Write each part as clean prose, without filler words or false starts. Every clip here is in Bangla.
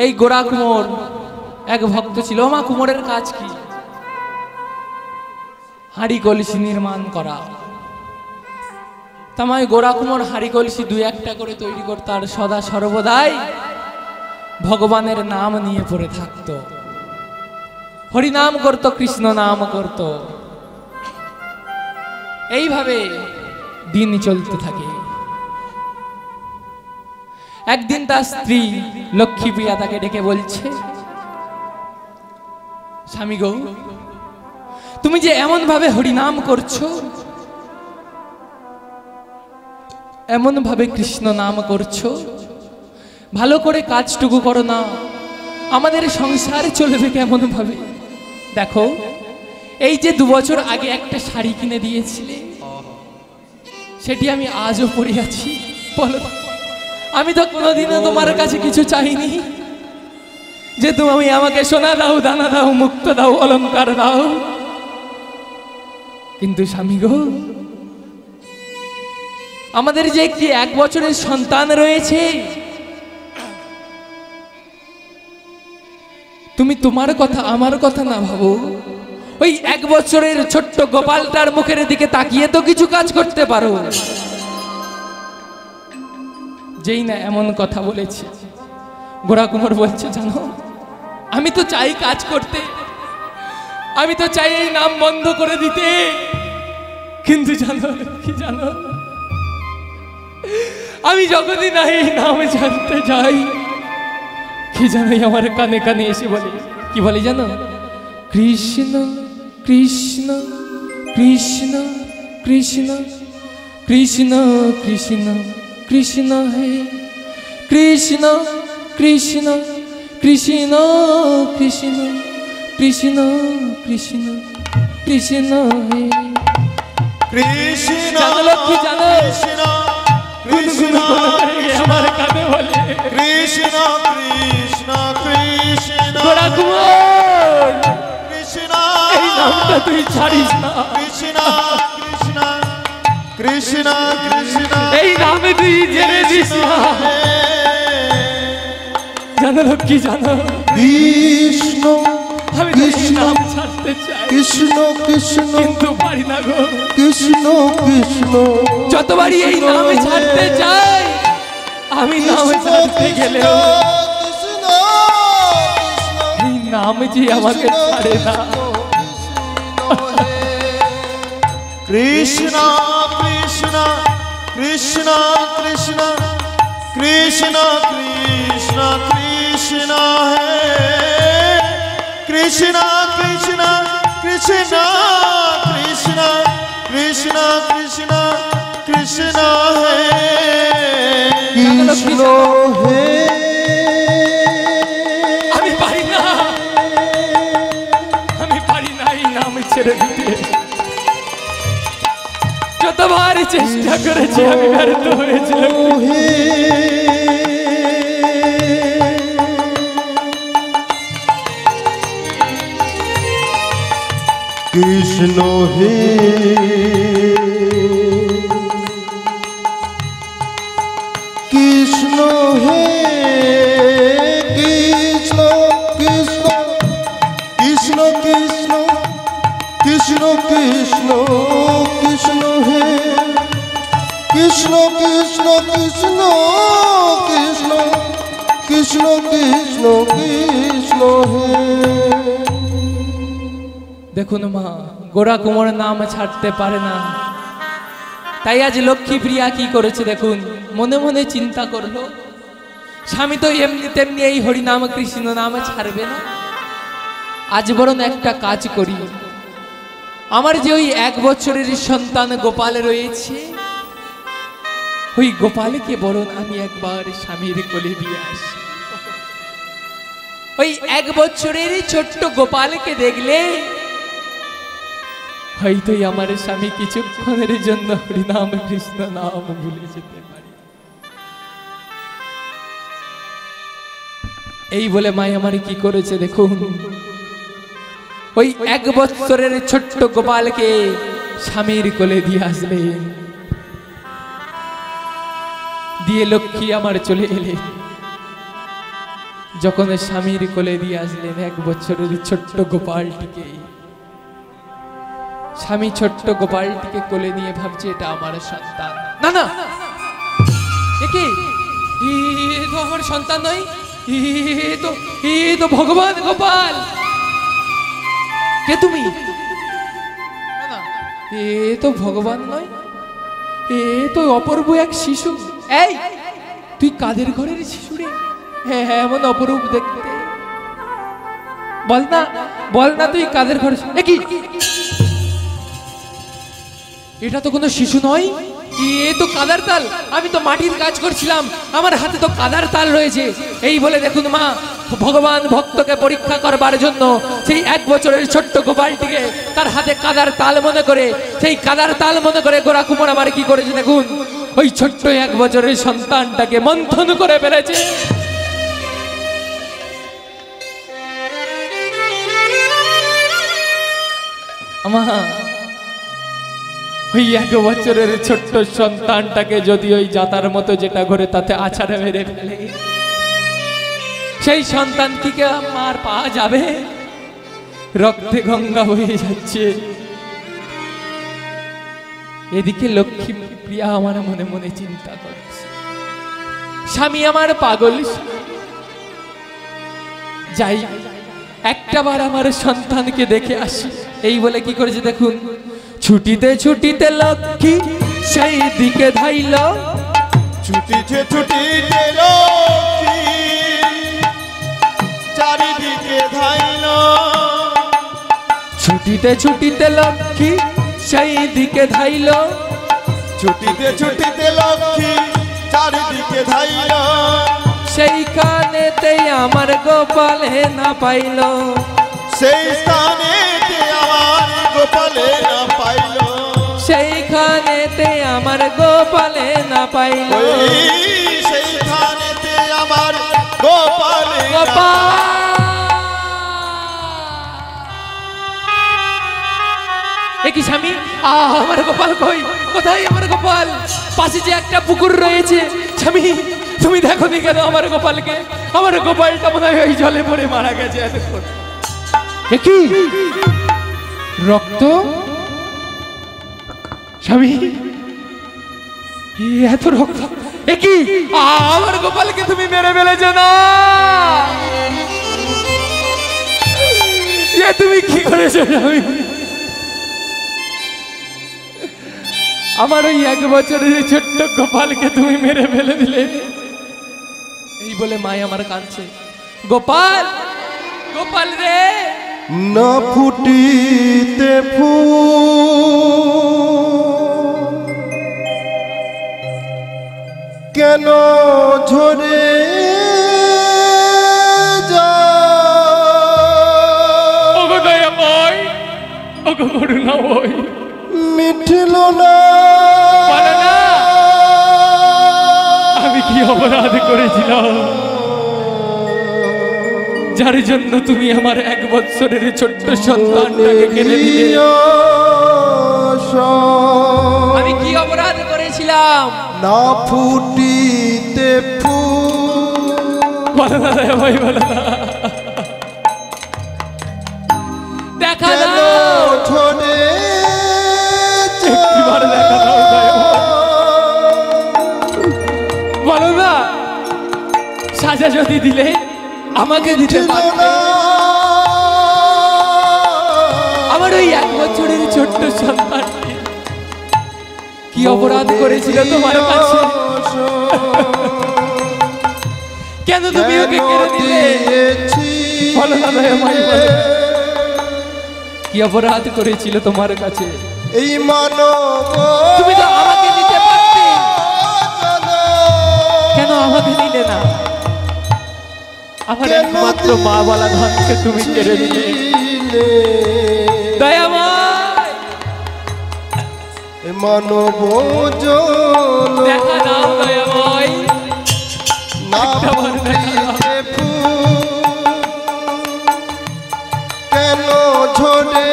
এই গোড়া কুমোর এক ভক্ত ছিল। মা, কুমোরের কাজ কি? হাঁড়ি কলসি নির্মাণ করা। তামাই গোড়া কুমোর হাঁড়ি কলসি দুই একটা করে তৈরি করত, আর সদা সর্বদাই ভগবানের নাম নিয়ে পড়ে থাকত, হরিনাম করত, কৃষ্ণ নাম করত। এইভাবে দিন চলতে থাকে। একদিন তার স্ত্রী লক্ষ্মীপ্রিয়া তাকে ডেকে বলছে, স্বামী গো, তুমি যে এমন ভাবে হরিনাম করছো, এমন ভাবে কৃষ্ণ নাম করছো, ভালো করে কাজটুকু করো না, আমাদের সংসার চলবে কেমন ভাবে? দেখো, এই যে 2 বছর আগে একটা শাড়ি কিনে দিয়েছিলে, সেটি আমি আজও পরে আছি। বলো, আমি তো কোনোদিনও তোমার কাছে কিছু চাইনি যে তুমি আমাকে সোনা দাও, দানা দাও, মুক্ত দাও, অলংকার দাও। কিন্তু স্বামী গো, আমাদের যে কি 1 বছরের সন্তান রয়েছে, তুমি তোমার কথা আমার কথা না ভাবো, ওই 1 বছরের ছোট্ট গোপালটার মুখের দিকে তাকিয়ে তো কিছু কাজ করতে পারো। যেই না এমন কথা বলেছে, গোড়া কুমোর বলছে, জানো, আমি তো চাই কাজ করতে, আমি তো চাই এই নাম বন্ধ করে দিতে, কিন্তু জানো কি, জানো, আমি যখনই না এই নাম জানতে যাই, কি জানো আমার কানে কানে এসে বলে, কি বলে জানো? কৃষ্ণ কৃষ্ণ কৃষ্ণ কৃষ্ণ কৃষ্ণ কৃষ্ণ কৃষ্ণ হে কৃষ্ণ কৃষ্ণ কৃষ্ণ কৃষ্ণ কৃষ্ণ কৃষ্ণ কৃষ্ণ হে কৃষ্ণ। জানো লক্ষ্মী, জানো, কৃষ্ণ আমার কানে বলে কৃষ্ণ কৃষ্ণ কৃষ্ণ গোড়া কুমোর, কৃষ্ণ। এই নামটা তুই ছাড়িস না। কৃষ্ণ কৃষ্ণ কৃষ্ণ কৃষ্ণ, এই নামে তুই জেনে দিস না। জানো লক্ষ্মী, জানো, কৃষ্ণ আমি তো এই নাম ছাড়তে চাই, কৃষ্ণ কৃষ্ণ কিন্তু পারি না গো। কৃষ্ণ কৃষ্ণ, যতবারই এই নাম ছাড়তে চাই, আমি নাম ছাড়তে গেলেও এই নাম যে আমাকে ছাড়ে না। কৃষ্ণ কৃষ্ণ কৃষ্ণ কৃষ্ণ কৃষ্ণ কৃষ্ণ কৃষ্ণ হে কৃষ্ণ কৃষ্ণ কৃষ্ণ কৃষ্ণ কৃষ্ণ কৃষ্ণ কৃষ্ণ হে কৃষ্ণ হে। আমি পারি না, আমি পারি না এই নাম ছেড়ে দিতে। যতবার চেষ্টা করেছি আমি ব্যর্থ হয়েছি। কৃষ্ণ হে কৃষ্ণ হে কৃষ্ণ কৃষ্ণ কৃষ্ণ কৃষ্ণ কৃষ্ণ কৃষ্ণ কৃষ্ণ হে কৃষ্ণ কৃষ্ণ কৃষ্ণ কৃষ্ণ কৃষ্ণ কৃষ্ণ কৃষ্ণ হে। দেখুন মা, গোড়া কুমোর নাম ছাড়তে পারে না, তাই আজ লক্ষ্মীপ্রিয়া কি করেছে দেখুন, মনে মনে চিন্তা করলো, স্বামী তো এমনি তেমনি এই হরিনাম কৃষ্ণ নাম ছাড়বে না, আজ বরং একটা কাজ করি, আমার যে ওই 1 বছরের সন্তান গোপাল রয়েছে, ওই গোপালকে বরং আমি একবার স্বামীর কোলে দিয়ে আসি। ওই 1 বছরের ছোট্ট গোপালকে দেখলে হয়তোই আমার স্বামী কিছুক্ষণের জন্য হরিনাম কৃষ্ণ নাম ভুলে যেতে পারে। এই বলে মাই আমার কি করেছে দেখুন, ওই 1 বছরের ছোট্ট গোপালকে স্বামীর কোলে দিয়ে আসলেন, দিয়ে লক্ষ্মী আমার চলে এলেন। যখন স্বামীর কোলে দিয়ে আসলেন 1 বছরের ছোট্ট গোপালটিকে, স্বামী ছোট্ট গোপালটিকে কোলে নিয়ে ভাবছে এটা আমার সন্তান। না না, একে এ তো আমার সন্তান নয়, এ তো ভগবান গোপাল। কে তুমি? না না, এ তো ভগবান নয়, এ তো অপূর্ব এক শিশু। এই তুই কাদের ঘরের শিশু রে? হ্যাঁ হ্যাঁ, এমন অপরূপ দেখতে। বল না তুই কাদের ঘরে? কি এটা তো কোনো শিশু নয়, এ তো কাদার তাল। আমি তো মাটির কাজ করছিলাম, আমার হাতে তো কাদার তাল রয়েছে। এই বলে দেখুন মা, ভগবান ভক্তকে পরীক্ষা করবার জন্য সেই 1 বছরের ছোট্ট গোপালটিকে তার হাতে কাদার তাল মনে করে, সেই কাদার তাল মনে করে গোরা কুমার আমার কি করেছে দেখুন, ওই ছোট্ট 1 বছরের সন্তানটাকে মন্থন করে ফেলেছে। আমা, ওই 1 বছরের ছোট্ট সন্তানটাকে যদি ওই জাতার মতো যেটা ঘরে তাতে আছাড়ে মেরে ফেলে, সেই সন্তানটিকে আমার পাওয়া যাবে? রক্তে গঙ্গা বয়ে যাচ্ছে। এদিকে লক্ষ্মী প্রিয়া আমার মনে মনে চিন্তা করছে, স্বামী আমার পাগল, যাই একটাবার আমার সন্তানকে দেখে আসি। এই বলে কি করেছে দেখুন, ছুটিতে ছুটিতে লক্ষ্মী সেই দিকে ধাইল, ছুটিতে ছুটিতে লক্ষ্মী চারিদিকে ধাইল, ছুটিতে ছুটিতে লক্ষ্মী সেই দিকে ধাইল, ছুটিতে ছুটিতে লক্ষ্মী চারিদিকে ধাইল, সেইখানেতে আমার গোপালে না পাইল, সেই স্থানেতে আমার গোপালে না পাইল, সেইখানেতে আমার গোপালে না পাইল, সেইখানেতে আমার গোপালে গোপাল। কি স্বামী, আমার গোপাল কই? কোথায় আমার গোপাল? পাশে যে একটা পুকুর রয়েছে, স্বামী তুমি দেখো নি কেন আমার গোপালকে? আমার গোপালটা মনে হয় ওই জলে পড়ে মারা গেছে এতক্ষণ। কি রক্ত? স্বামী এত রক্ত, কি আমার গোপালকে তুমি মেরে ফেলেছো? না, তুমি কি করেছো স্বামী? আমার ওই 1 বছরের ছোট্ট গোপালকে তুমি মেরে ফেলে দিলে। এই বলে মাই আমার কাঁদছে, গোপাল গোপাল রে। না ফুটিতে ফুল কেন ঝরে যায়, ওগো দয়াময়, ওগো করুণাময়, মিঠল না আমি কি অপরাধ করেছিলাম যার জন্য তুমি আমার 1 বছরের ছোট্ট সন্তানটাকে কেড়ে দিলে? আমি কি অপরাধ করেছিলাম? না ফুটিতে ফুল, বলো না ভাই, বলো না। দেখা দাও ঝরে একবার দেখা দাও, বলো না। সাজা যদি দিলে আমাকে দিতে পারতে। আমার ওই 1 বছরের ছোট্ট সন্তানটি কি অপরাধ করেছিল তোমার কাছে? কেন তুমি ওকে কেড়ে দিলে? বলো না দয়াময়, বলো। কি অপরাধ করেছিল তোমার কাছে? এই মানব তুমি তো আমাকে দিতে পারতে, কেন আমাকে দিলে না? আমার একমাত্র মা বলা ধনকে তুমি কেড়ে দিলে। দয়াময়, মানব দেখা দাও দয়াময়, একটাবার দেখা দাও। কেন ঝরে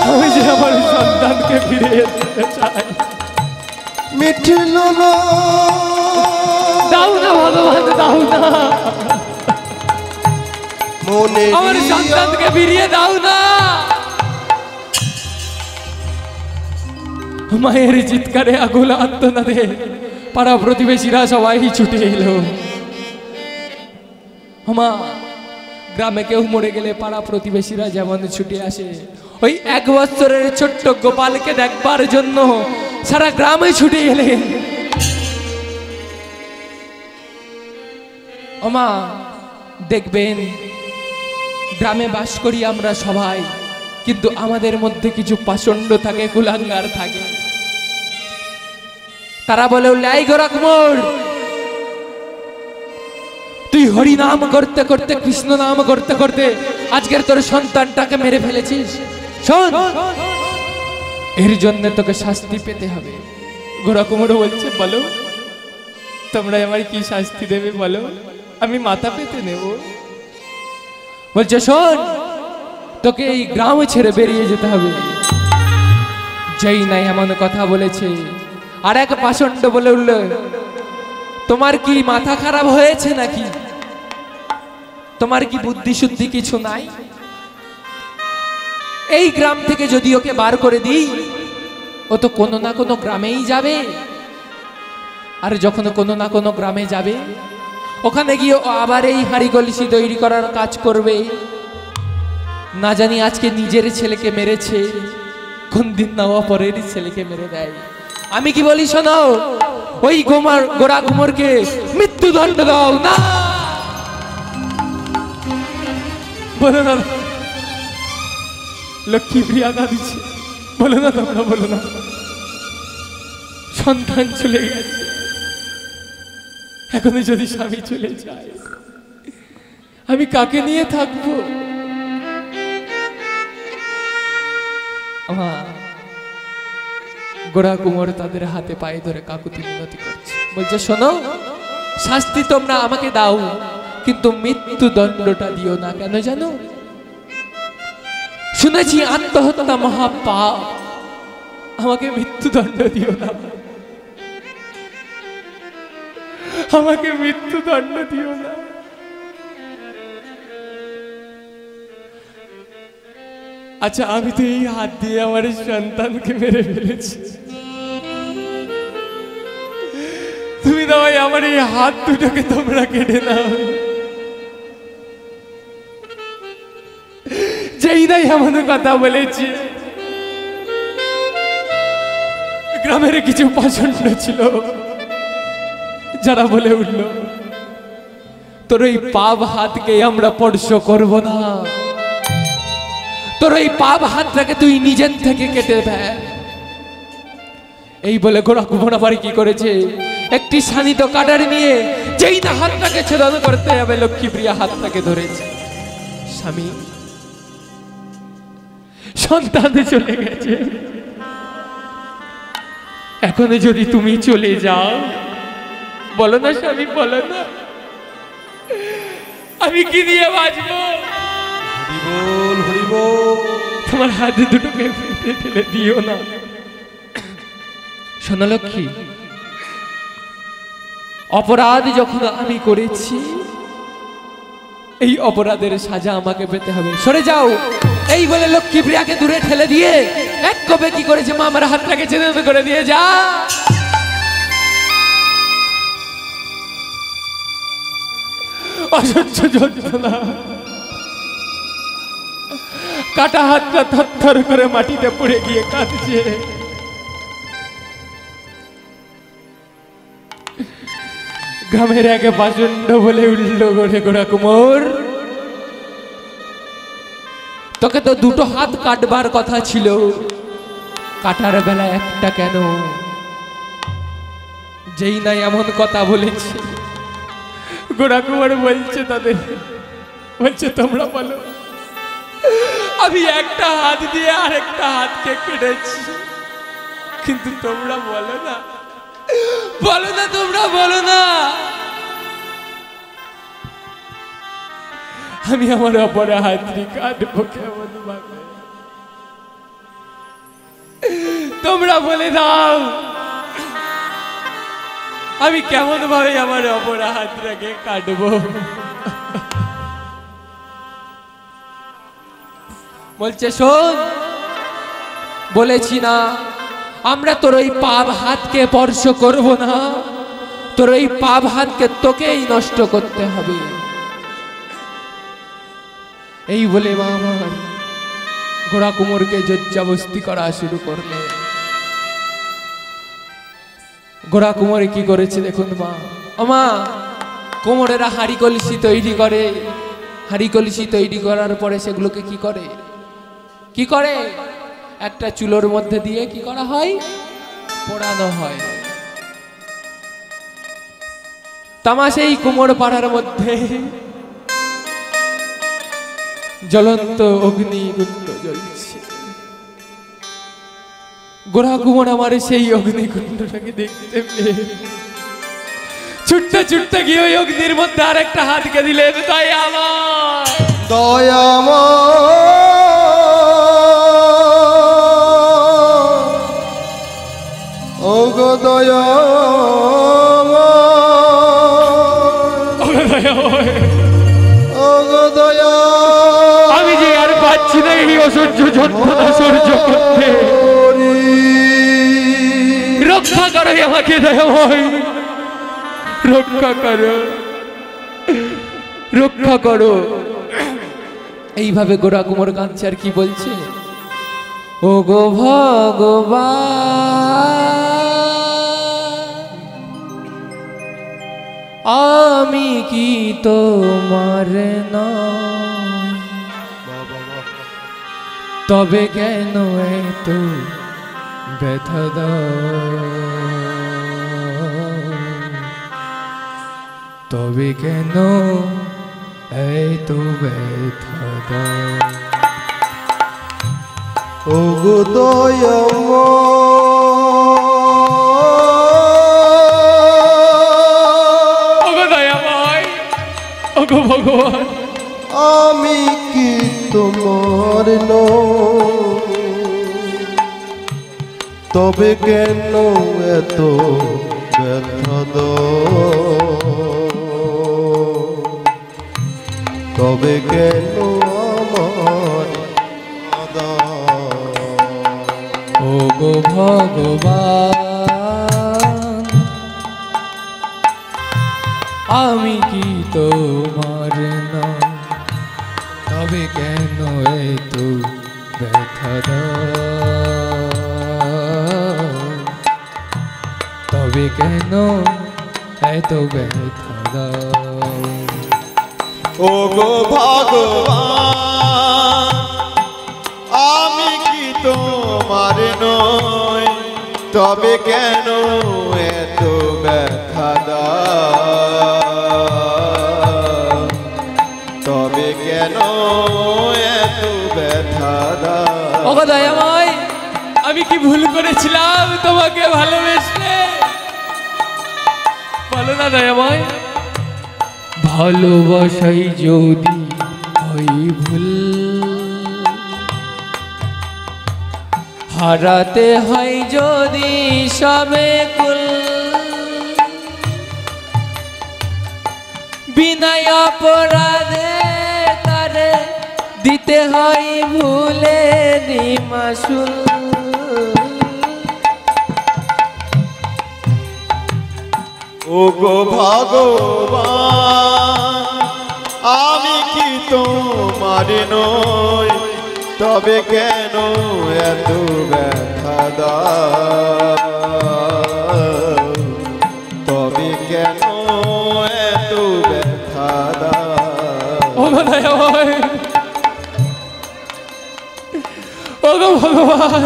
আমি যে আমার সন্তানকে ফিরিয়ে দিতে চাই। মিঠল না, দাও না ভগবান, দাও না। শোনে আমার সন্তানকে ফিরিয়ে দাও না। মায়ের চিৎকারে আগুল আত্মনাদে পাড়া প্রতিবেশীরা সবাই ছুটে এলো। মা, গ্রামে কেউ মরে গেলে পাড়া প্রতিবেশীরা যেমন ছুটে আসে, ওই 1 বছরের ছোট্ট গোপালকে দেখবার জন্য সারা গ্রামে ছুটে এলেন। ওমা, দেখবেন গ্রামে বাস করি আমরা সবাই, কিন্তু আমাদের মধ্যে কিছু পাষণ্ড থাকে, কুলাঙ্গার থাকে। তারা বলে, লাই গোরখমোর, তুই হরি নাম করতে করতে, কৃষ্ণ নাম করতে করতে আজকের তোর সন্তানটাকে মেরে ফেলেছিস। শোন, এর জন্য তোকে শাস্তি পেতে হবে। গোরখমোর বলছে, বলো তোমরা আমার কি শাস্তি দেবে বলো, আমি মাথা পেতে নেব। বলছে, শোন, তোকে এই গ্রাম ছেড়ে বেরিয়ে যেতে হবে। যেই নাই এমন কথা বলেছে, আর এক পাষণ্ড বলে উঠল, তোমার কি মাথা খারাপ হয়েছে নাকি? তোমার কি বুদ্ধি শুদ্ধি কিছু নাই? এই গ্রাম থেকে যদি ওকে বার করে দিই, ও তো কোনো না কোনো গ্রামেই যাবে। আর যখন কোনো না কোনো গ্রামে যাবে, ওখানে গিয়ে ও আবার এই হাড়ি কলসি তৈরি করার কাজ করবে। না জানি আজকে নিজের ছেলেকে মেরেছে, কোন দিন না অপরের ছেলেকে মেরে দেয়। আমি কি বলি শোনো, ওই গোরখমোরকে মৃত্যুদণ্ড দাও না। বলো না, লক্ষ্মীপ্রিয়া কাঁদিছে, বলো না তোমরা, বলো না। সন্তান চলে গেছে, এখন যদি স্বামী চলে যায়, আমি কাকে নিয়ে থাকবো? গোরখমোর তাদের হাতে পায়ে ধরে কাকুতি মিনতি করছে, বলছে, শোনো, শাস্তি তোমরা আমাকে দাও, কিন্তু মৃত্যুদণ্ডটা দিও না। কেন জানো? শুনেছি আত্মহত্যা মহাপাপ, আমাকে মৃত্যুদণ্ড দিও না, আমাকে মৃত্যুদণ্ড দিও না। আচ্ছা, আমি তো এই হাত দিয়ে আমার সন্তানকে মেরে ফেলেছি, তুমি না ভাই আমার এই হাত দুটোকে তোমরা কেটে নাও। যেই নাই এমন কথা বলেছি, গ্রামের কিছু পাষণ্ড ছিল যারা বলে উঠল, তোর ওই পাপ হাতকে আমরা স্পর্শ করব না, তোর ওই পাপ হাতটাকে তুই নিজের থেকে কেটে ফেল। এই বলে গোরখমোর আবার কি করেছে, একটি শানিত কাটারি নিয়ে যেই না হাতটাকে ছেদন করতে যাবে, লক্ষ্মীপ্রিয়া হাতটাকে ধরেছে। স্বামী, সন্তান চলে গেছে, এখন যদি তুমি চলে যাও, বলো না স্বামী, বলো না, আমি কি দিয়ে বাঁচবো? হরিবোল হরিবোল। তোমার হাত দুটোকে ফেলে দিও না। শোনো লক্ষ্মী, অপরাধ যখন আমি করেছি, এই অপরাধের সাজা আমাকে পেতে হবে, সরে যাও। এই বলে লক্ষ্মীপ্রিয়াকে দূরে ঠেলে দিয়ে এক কবে কি করেছে, মা আমার হাতটাকে ছেদন করে দিয়ে যা। অসহ্য যন্ত্রণা, কাটা হাতটা থরথর করে মাটিতে পড়ে গিয়ে কাঁদছে। গ্রামের এক পাষণ্ড বলে উঠল, গোরখমোর, তোকে তো দুটো হাত কাটবার কথা ছিল, কাটার বেলা একটা কেন? যেই নাই এমন কথা বলেছে, গোরখমোর বলছে তাদের, বলছে, তোমরা বলো, আমি একটা হাত দিয়ে আরেকটা হাতকে কেটেছি, কিন্তু তোমরা বলো না, বলো না, তোমরা বলো না, আমি আমার অপরা হাতটি কাটবো কেমন ভাবে? তোমরা বলে দাও, আমি কেমন ভাবে আমার অপরা হাতটাকে কাটবো? বলছে শোন, বলেছি না আমরা তোর ওই পাপ হাতকে স্পর্শ করব না, তোর ওই পাপ হাতকে তোকেই নষ্ট করতে হবে। এই বলে মা আমার ঘোড়া কুমোরকে জজ্জাবস্তি করা শুরু করলে। ঘোড়া কুমোরে কি করেছে দেখুন মা। আমা কুমোরেরা হাঁড়ি কলসি তৈরি করে, হাঁড়ি কলসি তৈরি করার পরে সেগুলোকে কি করে, কি করে একটা চুলোর মধ্যে দিয়ে কি করা হয়, পোড়ানো হয়। তামা সেই কুমোর পাড়ার মধ্যে জ্বলন্ত অগ্নিকুণ্ড জ্বলছে। গোড়া কুমোর আমার সেই অগ্নিকুণ্ডটাকে দেখতে পেয়ে ছুটতে ছুটতে গিয়ে ওই অগ্নির মধ্যে আর একটা হাতকে দিলেন। দয়া আমার, দয়া ওগো দয়া ওগো দয়া, আমি যে আর পাচ্ছি না এই অসহ্য যন্ত্রণা সহ্য করতে। রক্ষা করো আমাকে দয়াময়, রক্ষা করো, রক্ষা করো। এইভাবে গোড়া কুমোর কাঁদছে আর কি বলছে, ও গো ভগবান, আমি কি তোমার না, তবে কেন এত ব্যথা দাও, তবে কেন এত ব্যথা দাও। ওগো দয়া ওগো দয়াময়, ওগো ভগবান, আমি কি তোমার নই, তবে কেন এত ব্যথা দাও, তবে কেন আমার ওগো ভগবান, আমি কি তোমার না, তবে কেন এত ব্যথা দাও, তবে কেন এত ব্যথা দাও। ওগো ভগবান, আমি কি তোমার নই, তবে কেন এত ব্যথা দাও, তবে কেন এত ব্যথা দাও। ওগো দয়াময়, আমি কি ভুল করেছিলাম তোমাকে ভালোবেসে, বলো না দয়াময়। ভালোবাসাই যদি হয় ভুল, হারাতে হয় যদি সবে কুল, বিনায় অপরাধে তারে দিতে হয় ভুলে মাসুল। ওগো ভগবান, আমি কি তোমার নই, তবে কেন এত ব্যথা দাও, তবে কেন এত ব্যথা দাও। ওগো দয়াময়, ওগো ভগবান,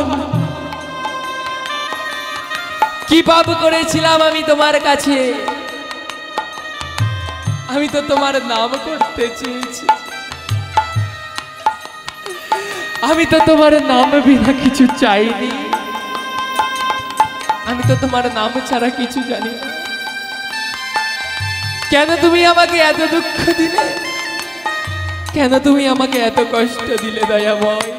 কি পাপ করেছিলাম আমি তোমার কাছে, আমি তো তোমার নাম করতে চেয়েছি, আমি তো তোমার নাম বিনা কিছু চাইনি, আমি তো তোমার নাম ছাড়া কিছু জানি না। কেন তুমি আমাকে এত দুঃখ দিলে, কেন তুমি আমাকে এত কষ্ট দিলে দয়াময়?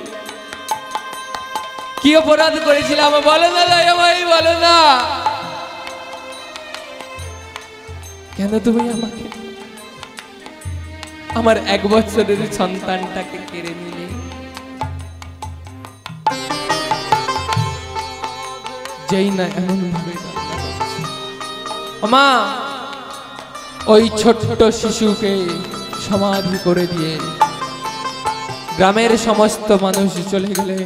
কি অপরাধ করেছিলাম বলো না দয়াময়, বলো না। কেন তুমি আমাকে আমার 1 বছরের সন্তানটাকে কেড়ে নিলে? যেই না এমন ভাবে মা ওই ছোট্ট শিশুকে সমাধি করে দিয়ে গ্রামের সমস্ত মানুষ চলে গেলে